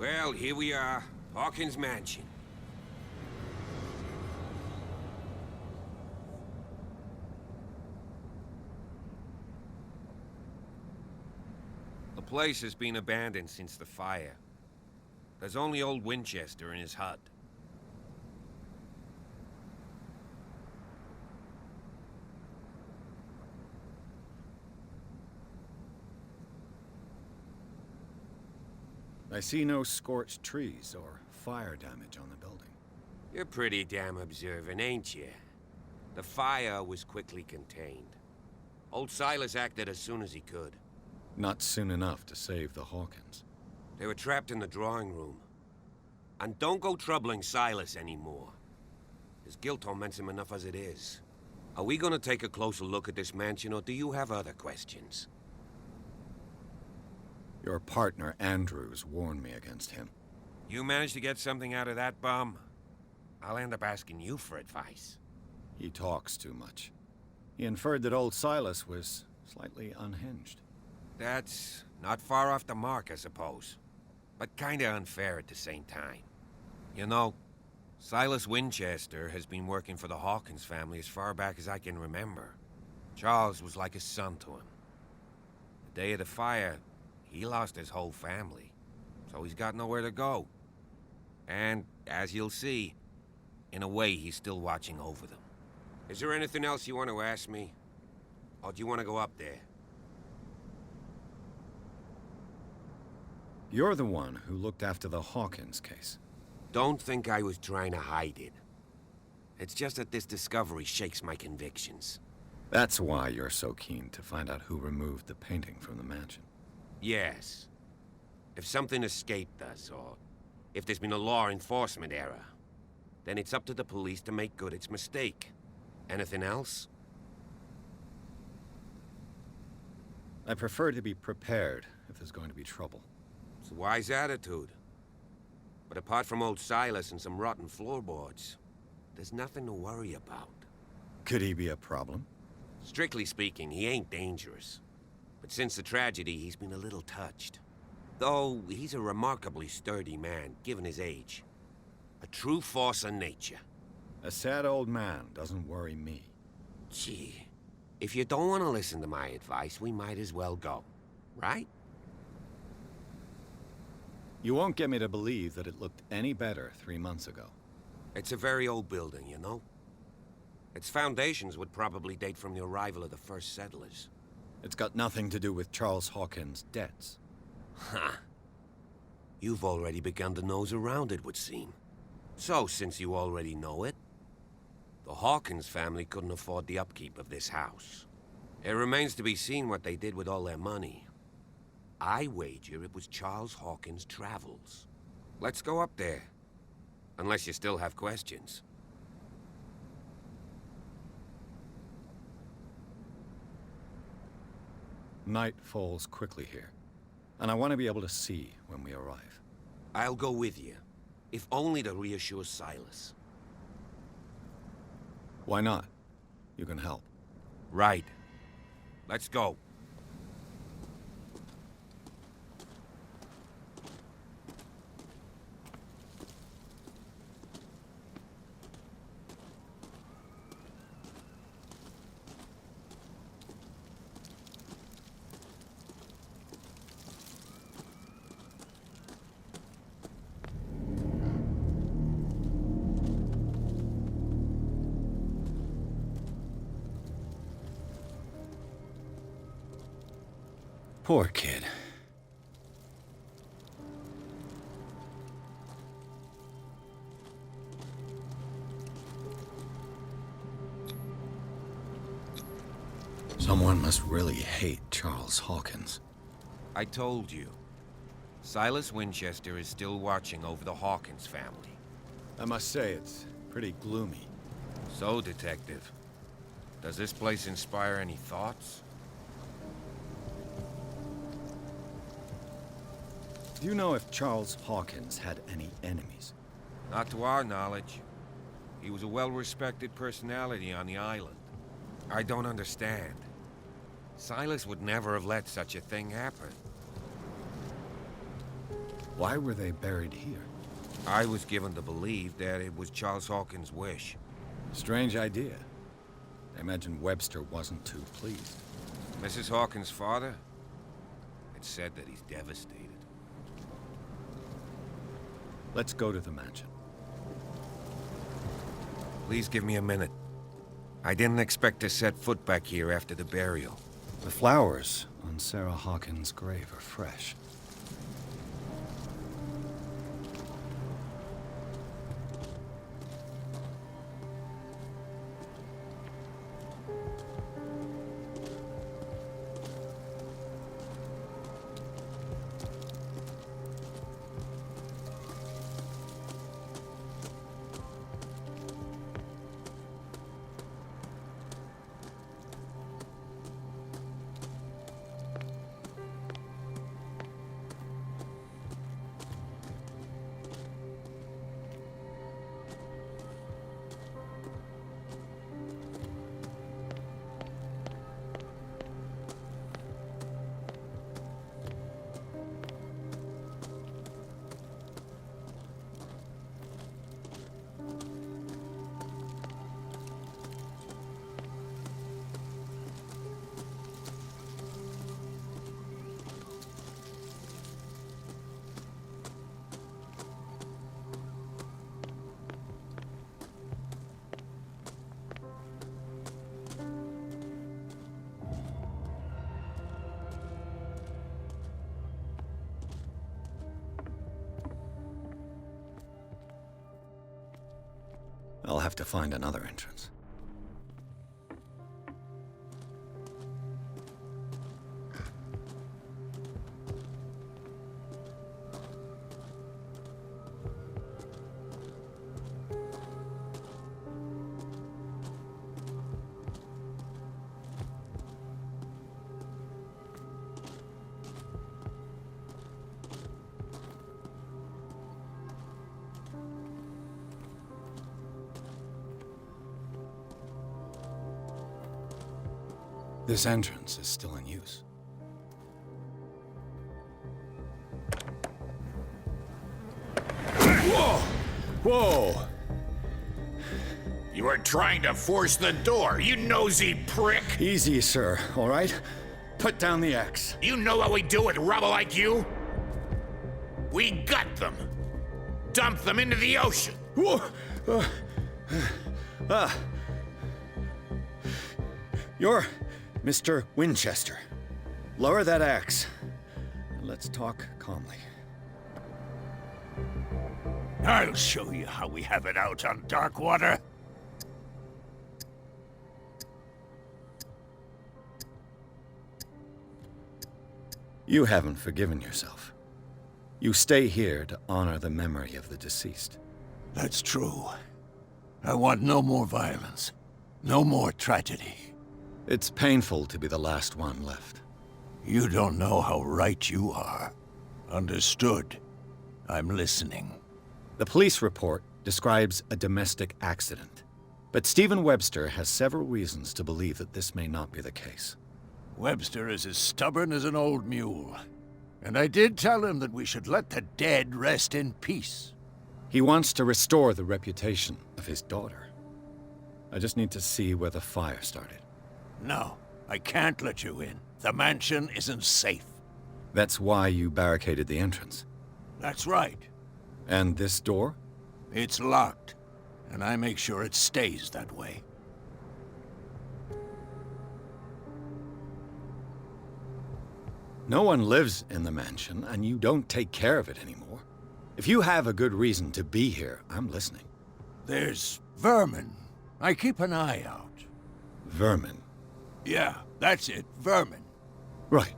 Well, here we are. Hawkins Mansion. The place has been abandoned since the fire. There's only old Winchester in his hut. I see no scorched trees or fire damage on the building. You're pretty damn observant, ain't you? The fire was quickly contained. Old Silas acted as soon as he could. Not soon enough to save the Hawkins. They were trapped in the drawing room. And don't go troubling Silas anymore. His guilt torments him enough as it is. Are we gonna take a closer look at this mansion, or do you have other questions? Your partner, Andrews, warned me against him. You managed to get something out of that bum? I'll end up asking you for advice. He talks too much. He inferred that old Silas was slightly unhinged. That's not far off the mark, I suppose. But kinda unfair at the same time. You know, Silas Winchester has been working for the Hawkins family as far back as I can remember. Charles was like a son to him. The day of the fire, he lost his whole family, so he's got nowhere to go. And, as you'll see, in a way, he's still watching over them. Is there anything else you want to ask me? Or do you want to go up there? You're the one who looked after the Hawkins case. Don't think I was trying to hide it. It's just that this discovery shakes my convictions. That's why you're so keen to find out who removed the painting from the mansion. Yes. If something escaped us, or if there's been a law enforcement error, then it's up to the police to make good its mistake. Anything else? I prefer to be prepared if there's going to be trouble. It's a wise attitude. But apart from old Silas and some rotten floorboards, there's nothing to worry about. Could he be a problem? Strictly speaking, he ain't dangerous. But since the tragedy, he's been a little touched. Though, he's a remarkably sturdy man, given his age. A true force of nature. A sad old man doesn't worry me. Gee, if you don't want to listen to my advice, we might as well go. Right? You won't get me to believe that it looked any better 3 months ago. It's a very old building, you know? Its foundations would probably date from the arrival of the first settlers. It's got nothing to do with Charles Hawkins' debts. Ha! You've already begun to nose around it, would seem. So, since you already know it, the Hawkins family couldn't afford the upkeep of this house. It remains to be seen what they did with all their money. I wager it was Charles Hawkins' travels. Let's go up there. Unless you still have questions. Night falls quickly here, and I want to be able to see when we arrive. I'll go with you, if only to reassure Silas. Why not? You can help. Right. Let's go. Poor kid. Someone must really hate Charles Hawkins. I told you. Silas Winchester is still watching over the Hawkins family. I must say, it's pretty gloomy. So, Detective, does this place inspire any thoughts? Do you know if Charles Hawkins had any enemies? Not to our knowledge. He was a well-respected personality on the island. I don't understand. Silas would never have let such a thing happen. Why were they buried here? I was given to believe that it was Charles Hawkins' wish. Strange idea. I imagine Webster wasn't too pleased. Mrs. Hawkins' father? It's said that he's devastated. Let's go to the mansion. Please give me a minute. I didn't expect to set foot back here after the burial. The flowers on Sarah Hawkins' grave are fresh. I'll have to find another entrance. This entrance is still in use. Whoa! Whoa! You were trying to force the door, you nosy prick! Easy, sir, all right? Put down the axe. You know what we do with rubble like you? We gut them! Dump them into the ocean! Whoa! You're Mr. Winchester. Lower that axe. And let's talk calmly. I'll show you how we have it out on Darkwater. You haven't forgiven yourself. You stay here to honor the memory of the deceased. That's true. I want no more violence. No more tragedy. It's painful to be the last one left. You don't know how right you are. Understood. I'm listening. The police report describes a domestic accident, but Stephen Webster has several reasons to believe that this may not be the case. Webster is as stubborn as an old mule. And I did tell him that we should let the dead rest in peace. He wants to restore the reputation of his daughter. I just need to see where the fire started. No, I can't let you in. The mansion isn't safe. That's why you barricaded the entrance. That's right. And this door? It's locked, and I make sure it stays that way. No one lives in the mansion, and you don't take care of it anymore. If you have a good reason to be here, I'm listening. There's vermin. I keep an eye out. Vermin. Yeah, that's it, vermin. Right.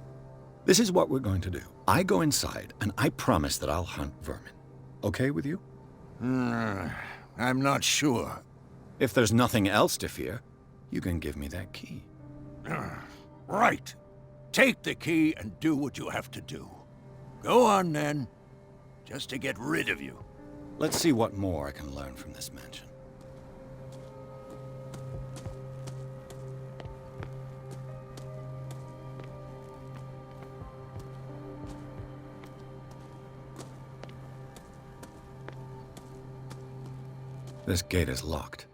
This is what we're going to do. I go inside, and I promise that I'll hunt vermin. Okay with you? I'm not sure. If there's nothing else to fear, you can give me that key. Right. Take the key and do what you have to do. Go on, then. Just to get rid of you. Let's see what more I can learn from this mansion. This gate is locked.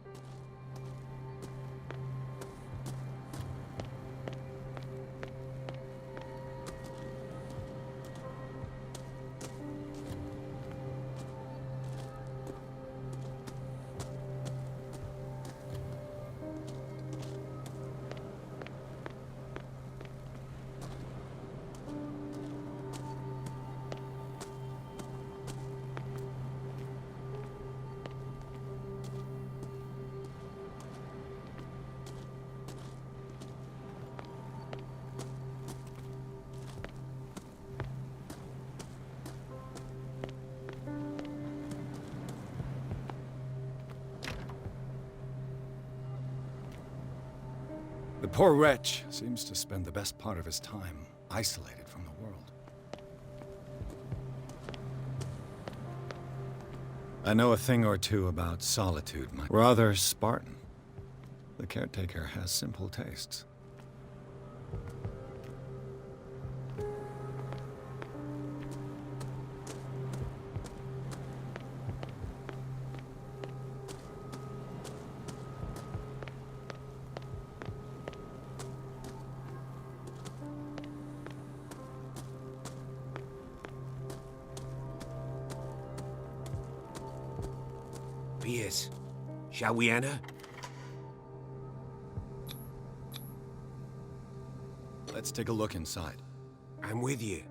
The poor wretch seems to spend the best part of his time isolated from the world. I know a thing or two about solitude, rather Spartan. The caretaker has simple tastes. Pierce, shall we enter? Let's take a look inside. I'm with you.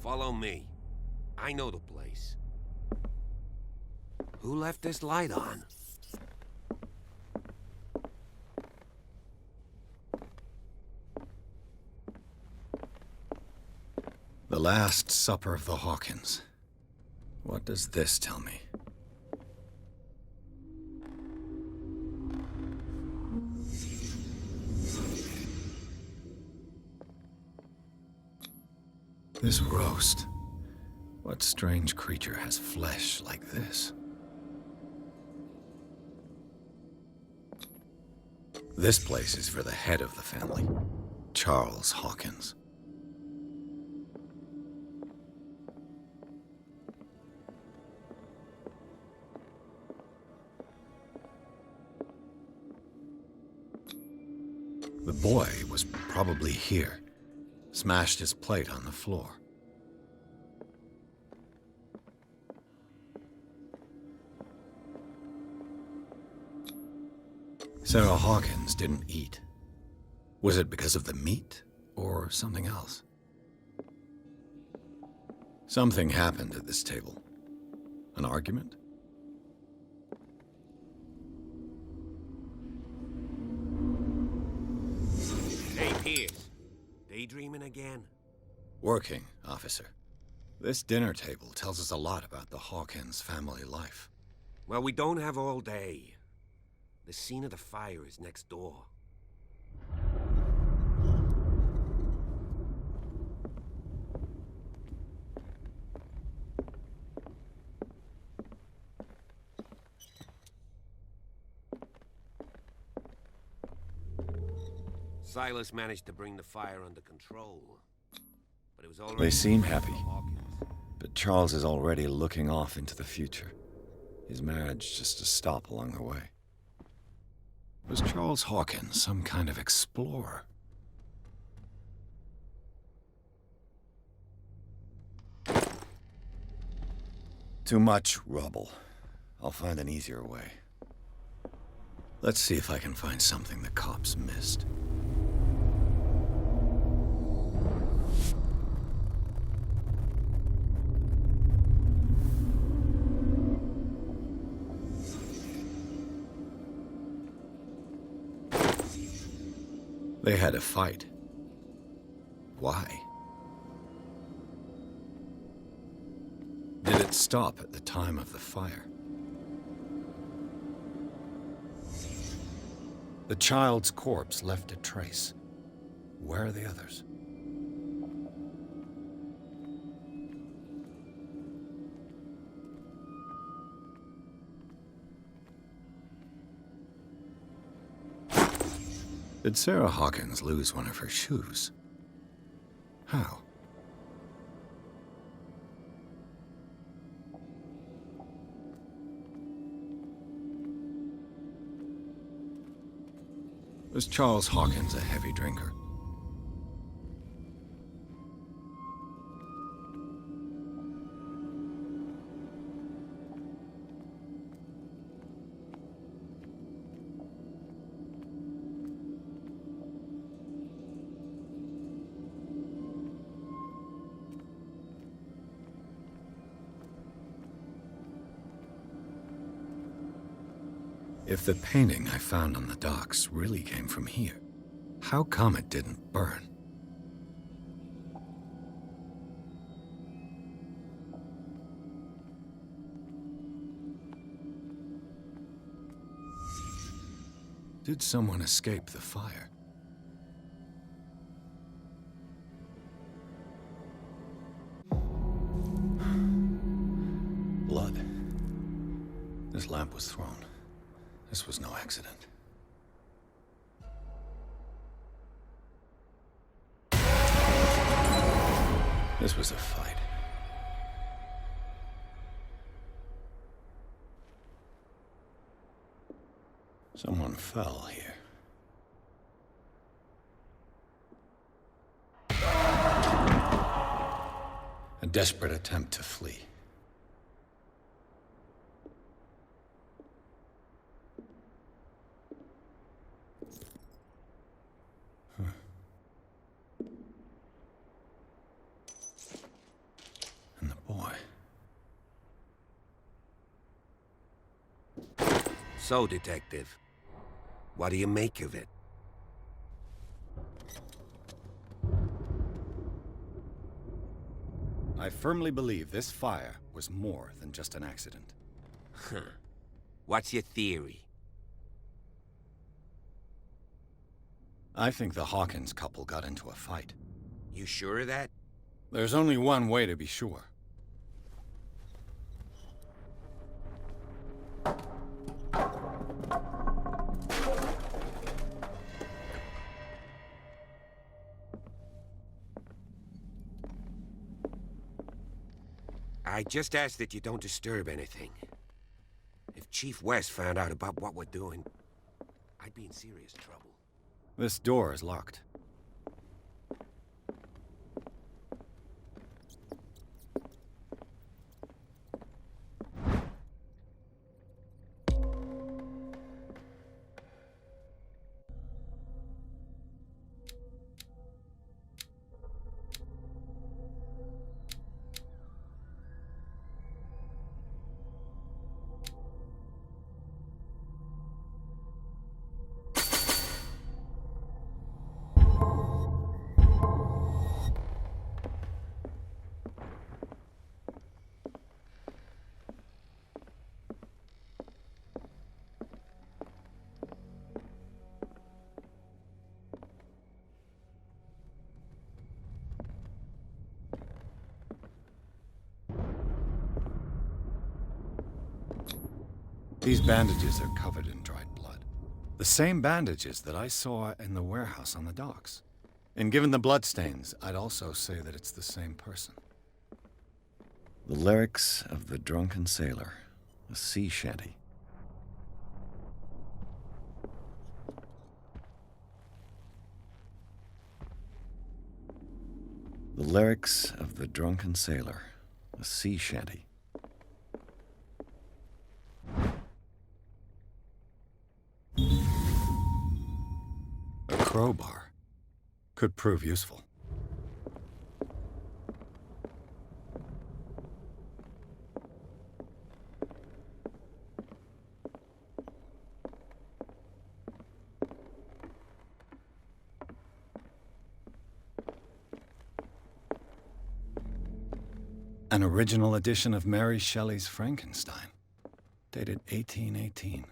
Follow me. I know the place. Who left this light on? The Last Supper of the Hawkins. What does this tell me? This roast. What strange creature has flesh like this? This place is for the head of the family, Charles Hawkins. The boy was probably here. Smashed his plate on the floor. Sarah Hawkins didn't eat. Was it because of the meat, or something else? Something happened at this table. An argument? Hey, Pierce. Daydreaming again? Working, officer. This dinner table tells us a lot about the Hawkins family life. Well, we don't have all day. The scene of the fire is next door. Silas managed to bring the fire under control. But it was already... They seem happy. Hawkins. But Charles is already looking off into the future. His marriage just a stop along the way. Was Charles Hawkins some kind of explorer? Too much rubble. I'll find an easier way. Let's see if I can find something the cops missed. They had a fight. Why? didn't stop at the time of the fire. The child's corpse left a trace. Where are the others? Did Sarah Hawkins lose one of her shoes? How? Was Charles Hawkins a heavy drinker? If the painting I found on the docks really came from here, how come it didn't burn? Did someone escape the fire? Blood. This lamp was thrown. This was no accident. This was a fight. Someone fell here. A desperate attempt to flee. And the boy. So, Detective, what do you make of it? I firmly believe this fire was more than just an accident. Huh. What's your theory? I think the Hawkins couple got into a fight. You sure of that? There's only one way to be sure. I just ask that you don't disturb anything. If Chief West found out about what we're doing, I'd be in serious trouble. This door is locked. These bandages are covered in dried blood. The same bandages that I saw in the warehouse on the docks. And given the bloodstains, I'd also say that it's the same person. The lyrics of the drunken sailor, a sea shanty. The lyrics of the drunken sailor, a sea shanty. A crowbar could prove useful. An original edition of Mary Shelley's Frankenstein, dated 1818.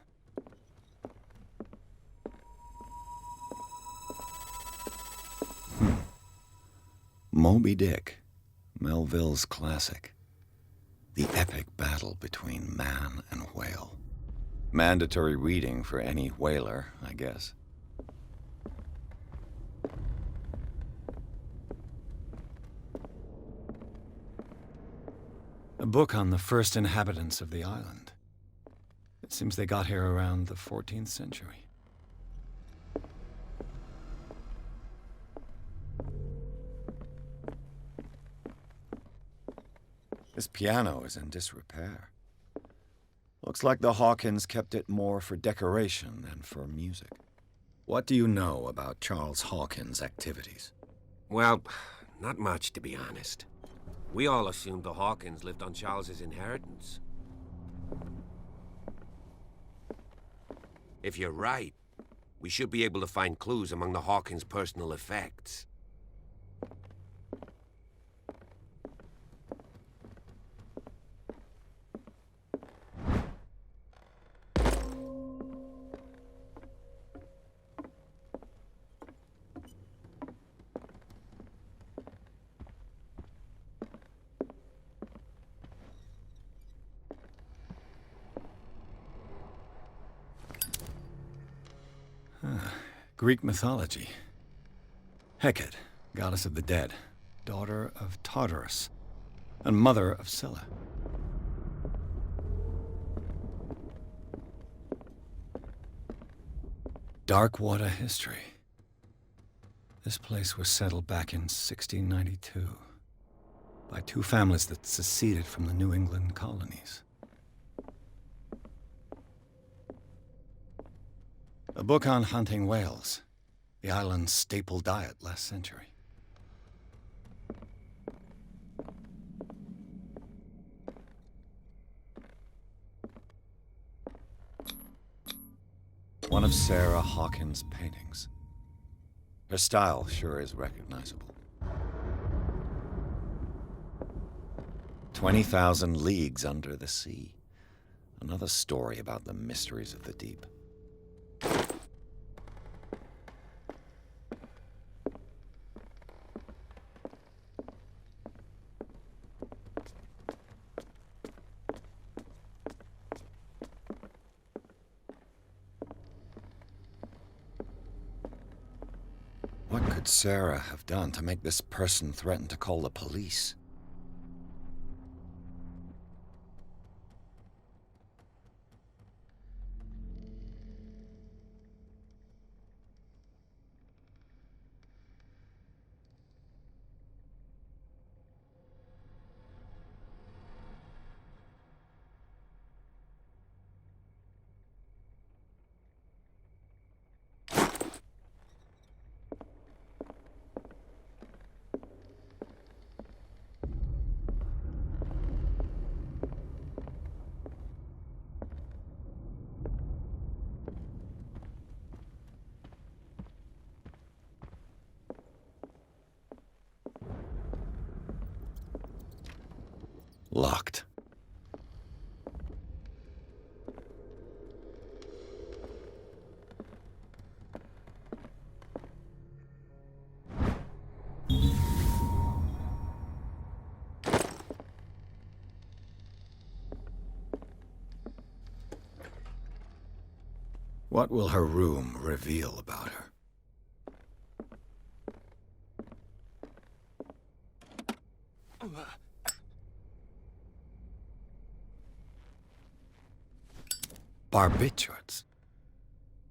Moby Dick, Melville's classic. The epic battle between man and whale. Mandatory reading for any whaler, I guess. A book on the first inhabitants of the island. It seems they got here around the 14th century. This piano is in disrepair. Looks like the Hawkins kept it more for decoration than for music. What do you know about Charles Hawkins' activities? Well, not much, to be honest. We all assumed the Hawkins lived on Charles's inheritance. If you're right, we should be able to find clues among the Hawkins' personal effects. Greek mythology. Hecate, goddess of the dead, daughter of Tartarus, and mother of Scylla. Darkwater history. This place was settled back in 1692 by two families that seceded from the New England colonies. A book on hunting whales, the island's staple diet last century. One of Sarah Hawkins' paintings. Her style sure is recognizable. 20,000 Leagues Under the Sea. Another story about the mysteries of the deep. What could Sarah have done to make this person threaten to call the police? Locked. What will her room reveal about her? Barbiturates.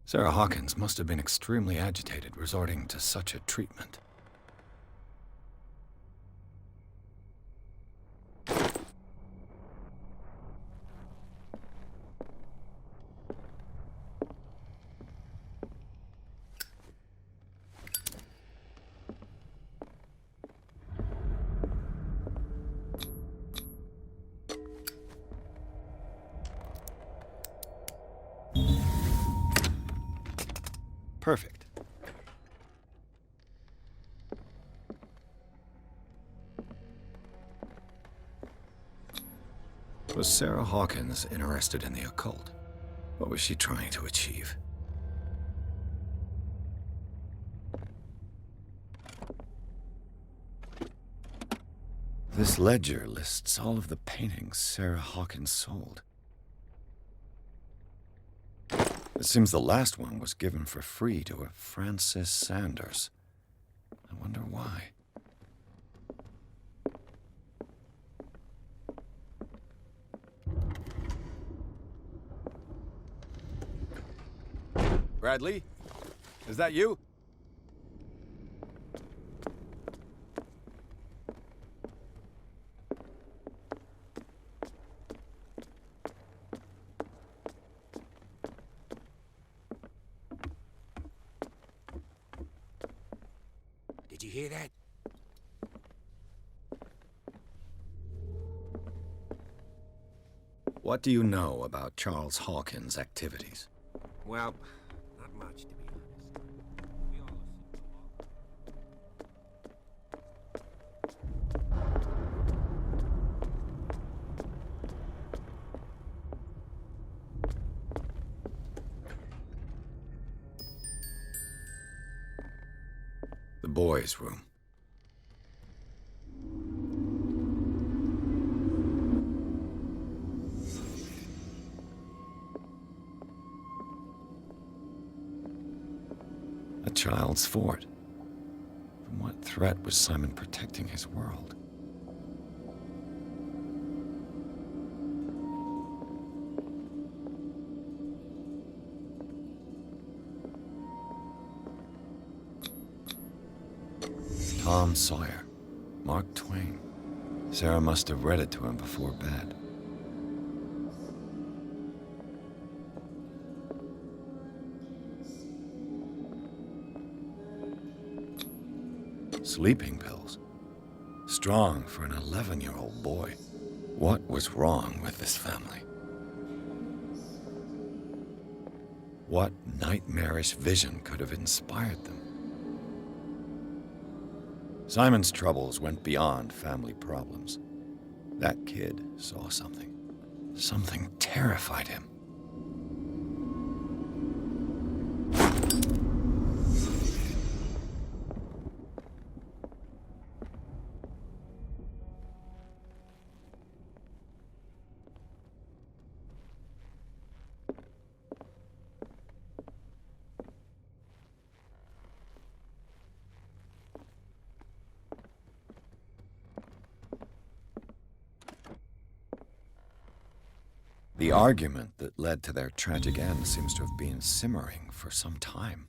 Sarah Hawkins must have been extremely agitated resorting to such a treatment. Perfect. Was Sarah Hawkins interested in the occult? What was she trying to achieve? This ledger lists all of the paintings Sarah Hawkins sold. It seems the last one was given for free to a Francis Sanders. I wonder why. Bradley? Is that you? Did you hear that? What do you know about Charles Hawkins' activities? Well, not much, to be honest. We all assume The boys' room. A child's fort. From what threat was Simon protecting his world? Tom Sawyer. Mark Twain. Sarah must have read it to him before bed. Sleeping pills. Strong for an 11-year-old boy. What was wrong with this family? What nightmarish vision could have inspired them? Simon's troubles went beyond family problems. That kid saw something. Something terrified him. The argument that led to their tragic end seems to have been simmering for some time.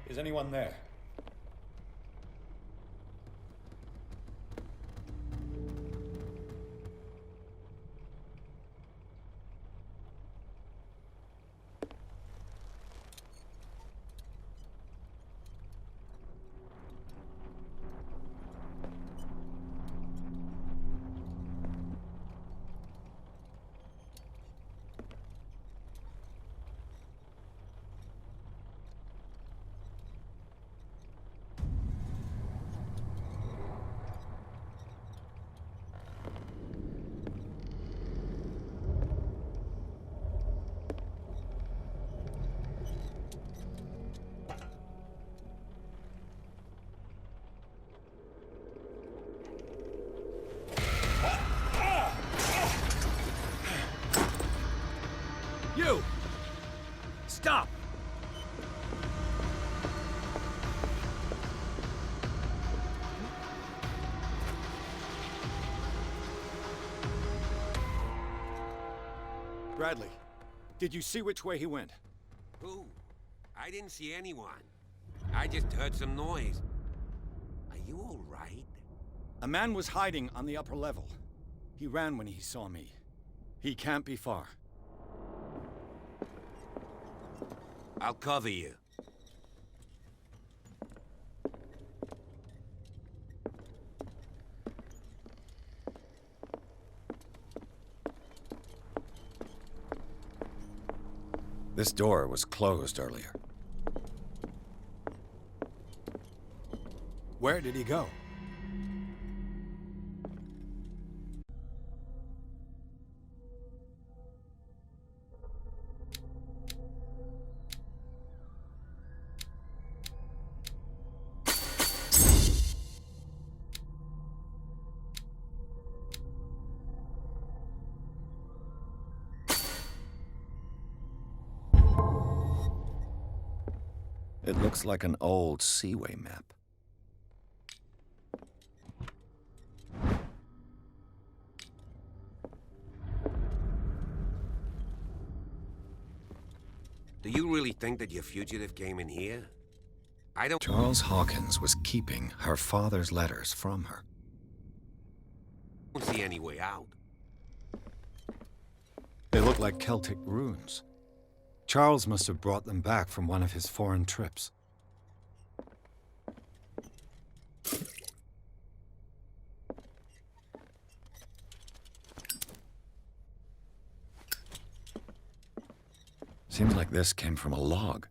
Is anyone there? Bradley, did you see which way he went? Who? I didn't see anyone. I just heard some noise. Are you all right? A man was hiding on the upper level. He ran when he saw me. He can't be far. I'll cover you. This door was closed earlier. Where did he go? It looks like an old seaway map. Do you really think that your fugitive came in here? I don't... Charles Hawkins was keeping her father's letters from her. see any way out. They look like Celtic runes. Charles must have brought them back from one of his foreign trips. Seems like this came from a log.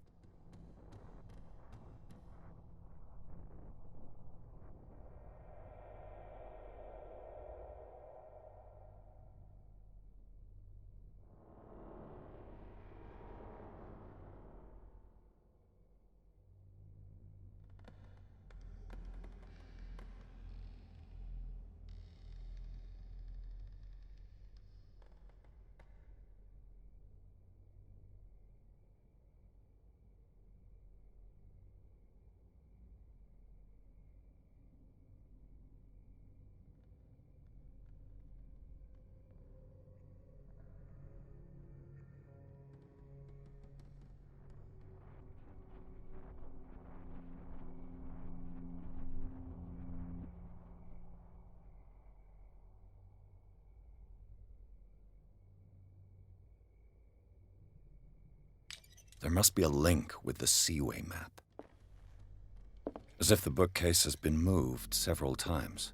There must be a link with the Seaway map. As if the bookcase has been moved several times.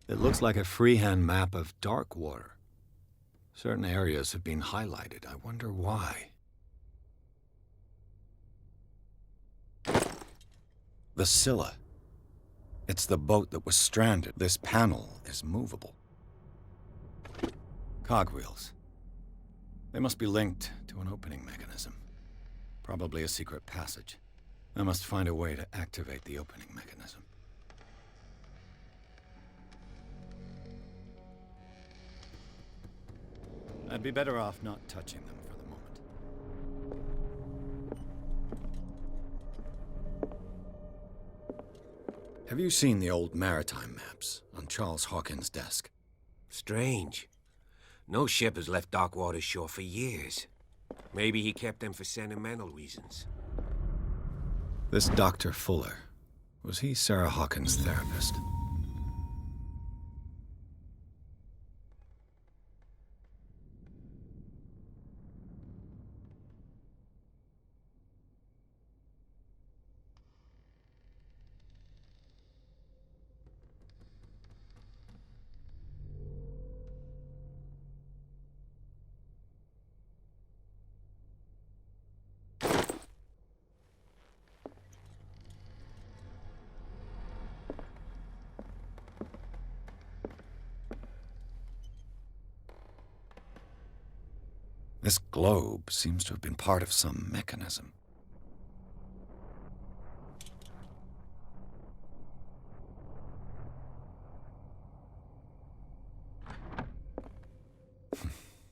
It looks like a freehand map of dark water. Certain areas have been highlighted. I wonder why. The Scylla. It's the boat that was stranded. This panel is movable. Cogwheels. They must be linked to an opening mechanism. Probably a secret passage. I must find a way to activate the opening mechanism. I'd be better off not touching them for the moment. Have you seen the old maritime maps on Charles Hawkins' desk? Strange. No ship has left Darkwater's shore for years. Maybe he kept them for sentimental reasons. This Dr. Fuller, was he Sarah Hawkins' therapist? This globe seems to have been part of some mechanism.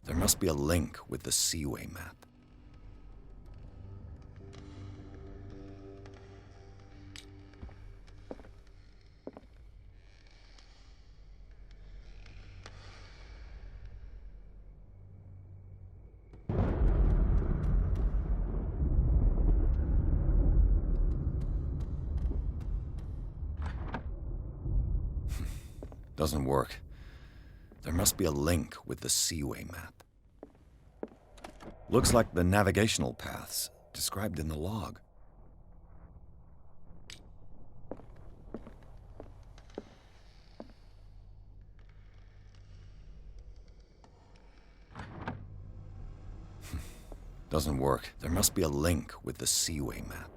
There must be a link with the Seaway map. Doesn't work. There must be a link with the Seaway map. Looks like the navigational paths described in the log. Doesn't work. There must be a link with the Seaway map.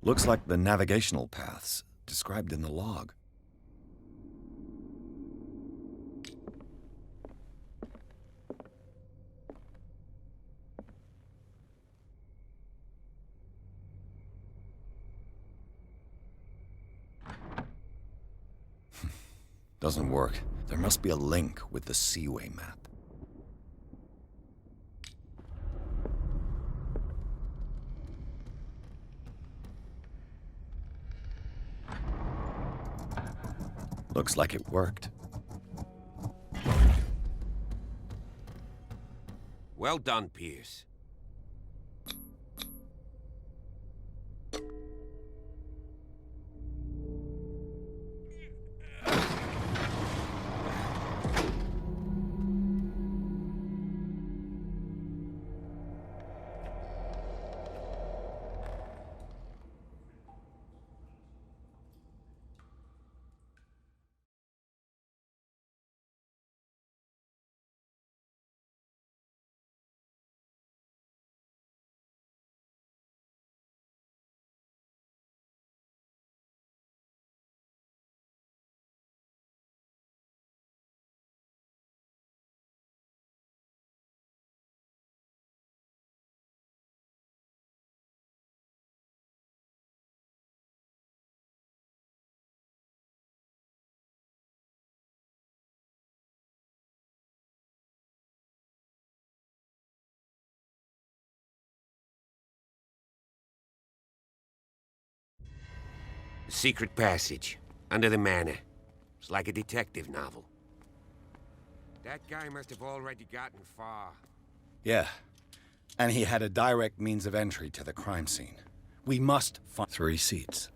Looks like the navigational paths described in the log. Doesn't work. There must be a link with the Seaway map. Looks like it worked. Well done, Pierce. The secret passage, under the manor. It's like a detective novel. That guy must have already gotten far. Yeah, and he had a direct means of entry to the crime scene. We must find 3 seats.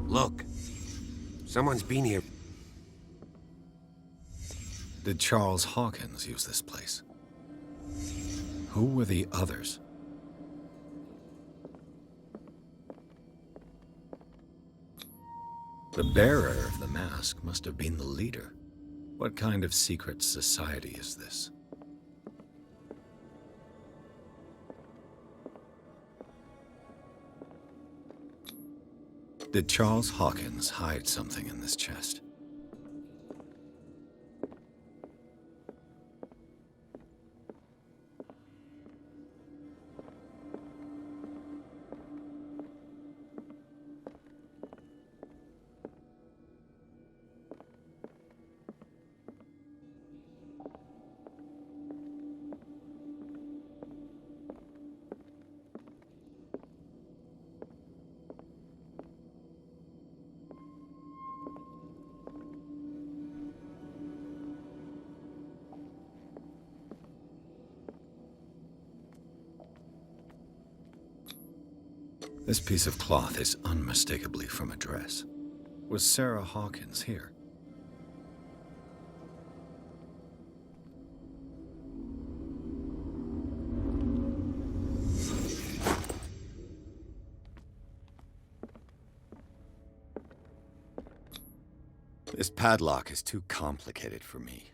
Look, someone's been here. Did Charles Hawkins use this place? Who were the others? The bearer of the mask must have been the leader. What kind of secret society is this? Did Charles Hawkins hide something in this chest? This piece of cloth is unmistakably from a dress. Was Sarah Hawkins here? This padlock is too complicated for me.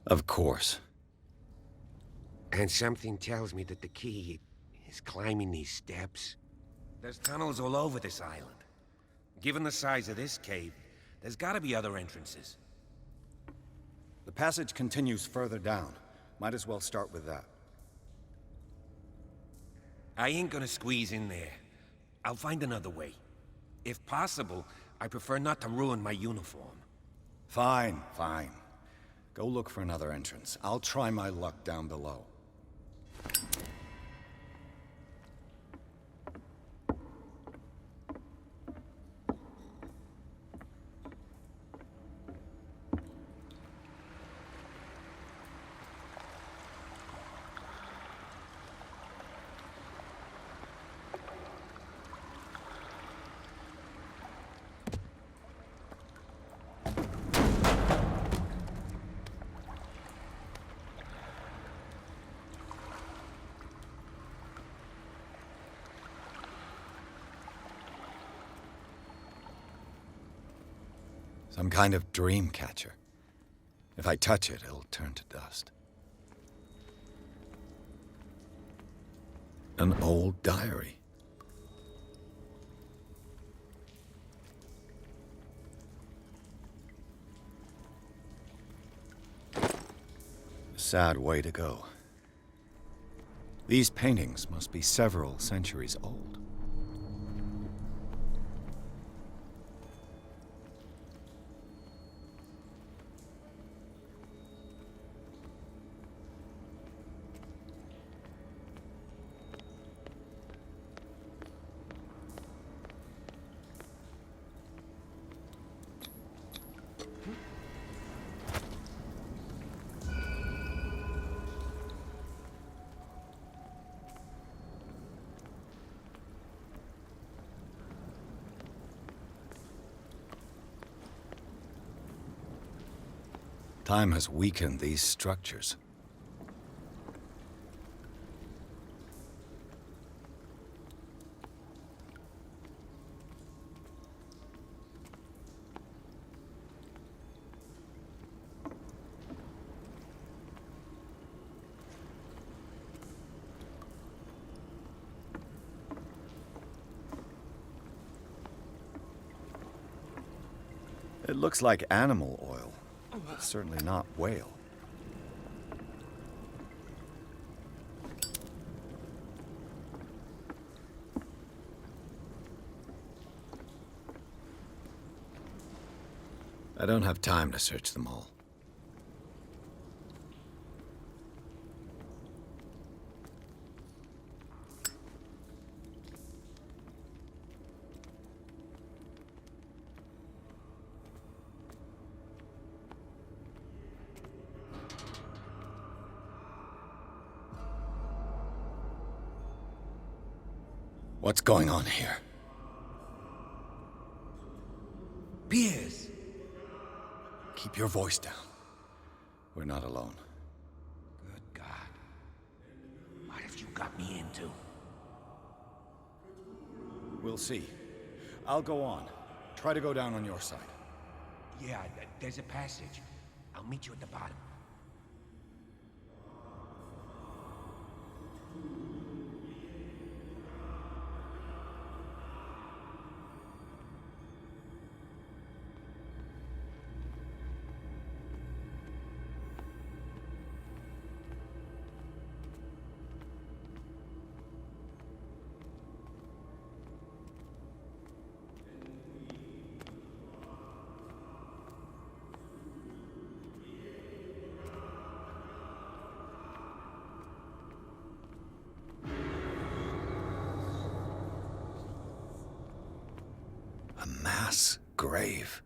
Of course. And something tells me that the key is climbing these steps. There's tunnels all over this island. Given the size of this cave, there's gotta be other entrances. The passage continues further down. Might as well start with that. I ain't gonna squeeze in there. I'll find another way. If possible, I prefer not to ruin my uniform. Fine, fine. Go look for another entrance. I'll try my luck down below. Some kind of dream catcher. If I touch it, it'll turn to dust. An old diary. A sad way to go. These paintings must be several centuries old. Time has weakened these structures. It looks like animal oil. Certainly not whale. I don't have time to search them all. What's going on here? Piers! Keep your voice down. We're not alone. Good God. What have you got me into? We'll see. I'll go on. Try to go down on your side. Yeah, there's a passage. I'll meet you at the bottom. A mass grave.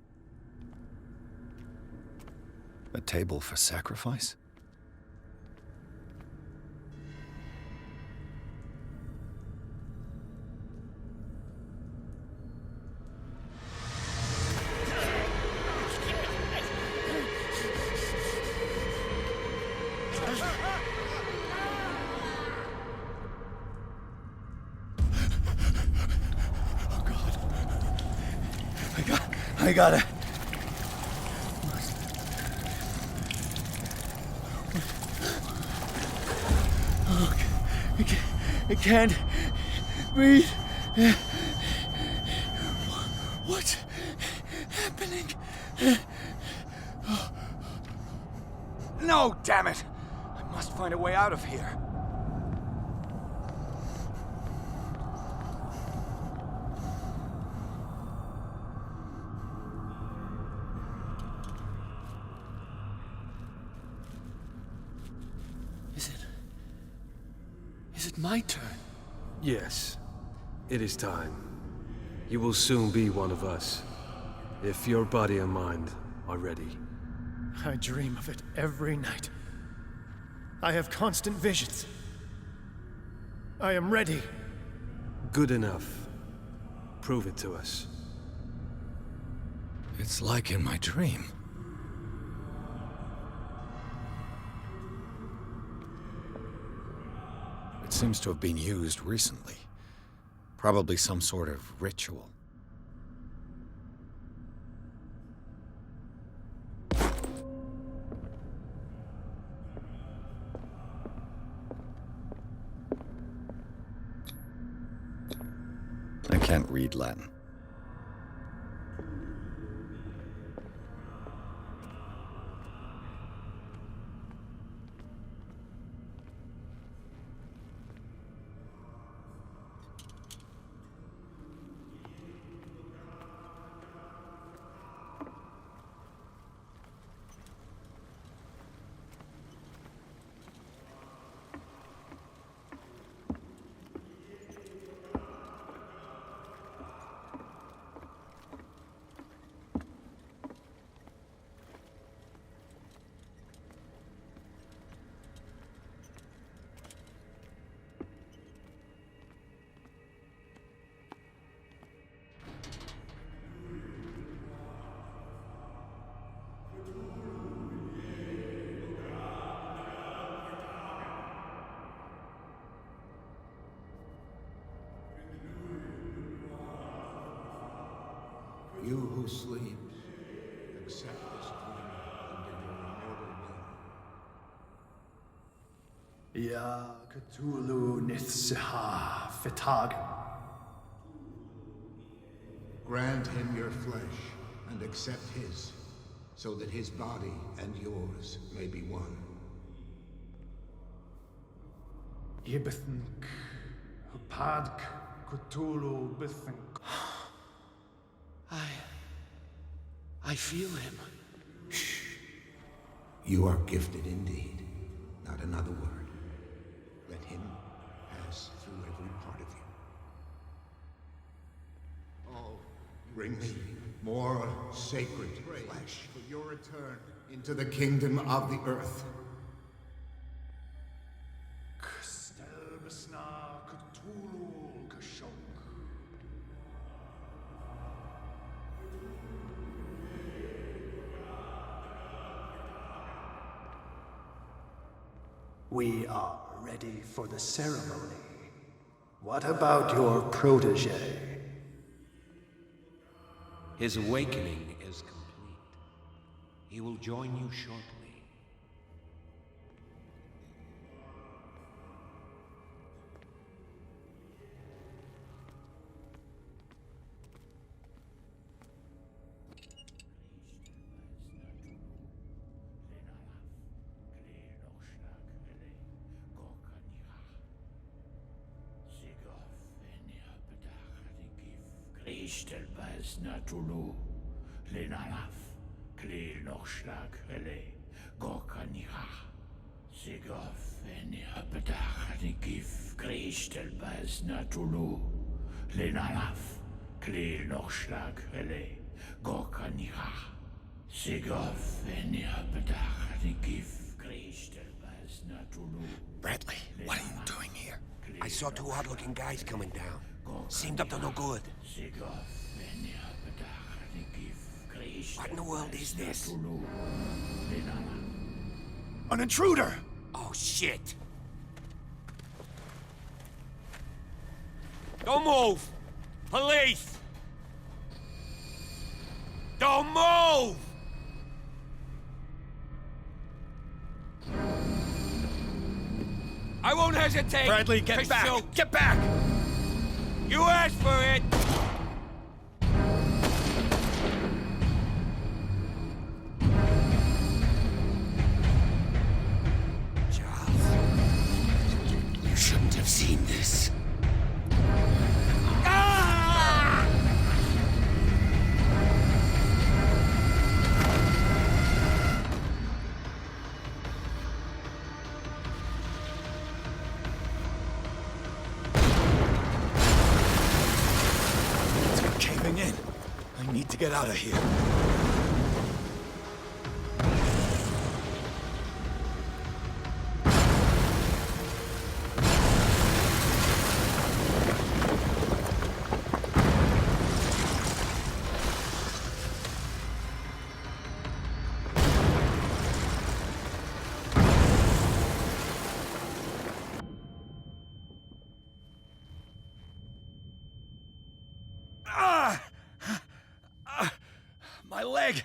A table for sacrifice? I got it. I can't breathe. What's happening? No, damn it! I must find a way out of here. Is it my turn? Yes, it is time. You will soon be one of us, if your body and mind are ready. I dream of it every night. I have constant visions. I am ready. Good enough. Prove it to us. It's like in my dream. It seems to have been used recently. Probably some sort of ritual. I can't read Latin. You who sleep, accept this dream under your immortal will. Ya Cthulhu Nithsiha Fitagen. Grant him your flesh and accept his, so that his body and yours may be one. Yibithink Padk Cthulhu Bithink. I feel him. You are gifted indeed. Not another word. Let him pass through every part of you. Oh, bring me more sacred flesh for your return into the kingdom of the earth. Kstelbsna Cthulhu Kashok. We are ready for the ceremony. What about your protege? His awakening is complete. He will join you shortly. Cthulhu, Lenalaf, Kleel noch Schlag, Rele, Gorkaniha, Sigof, Enia Bedach, Gif, Christel Bas Natulu, Lenalaf, Kleel noch Schlag, Rele, Gorkaniha, Sigof, Enia Bedach, Gif, Christel Bas Natulu. Bradley, what are you doing here? I saw two odd-looking guys coming down. Seemed up to no good. What in the world is this? An intruder! Oh, shit! Don't move! Police! Don't move! I won't hesitate. Bradley, get to back! shoot. Get back! You asked for it. You shouldn't have seen this. It's caving in. I need to get out of here. My leg!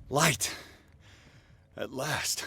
Light. At last.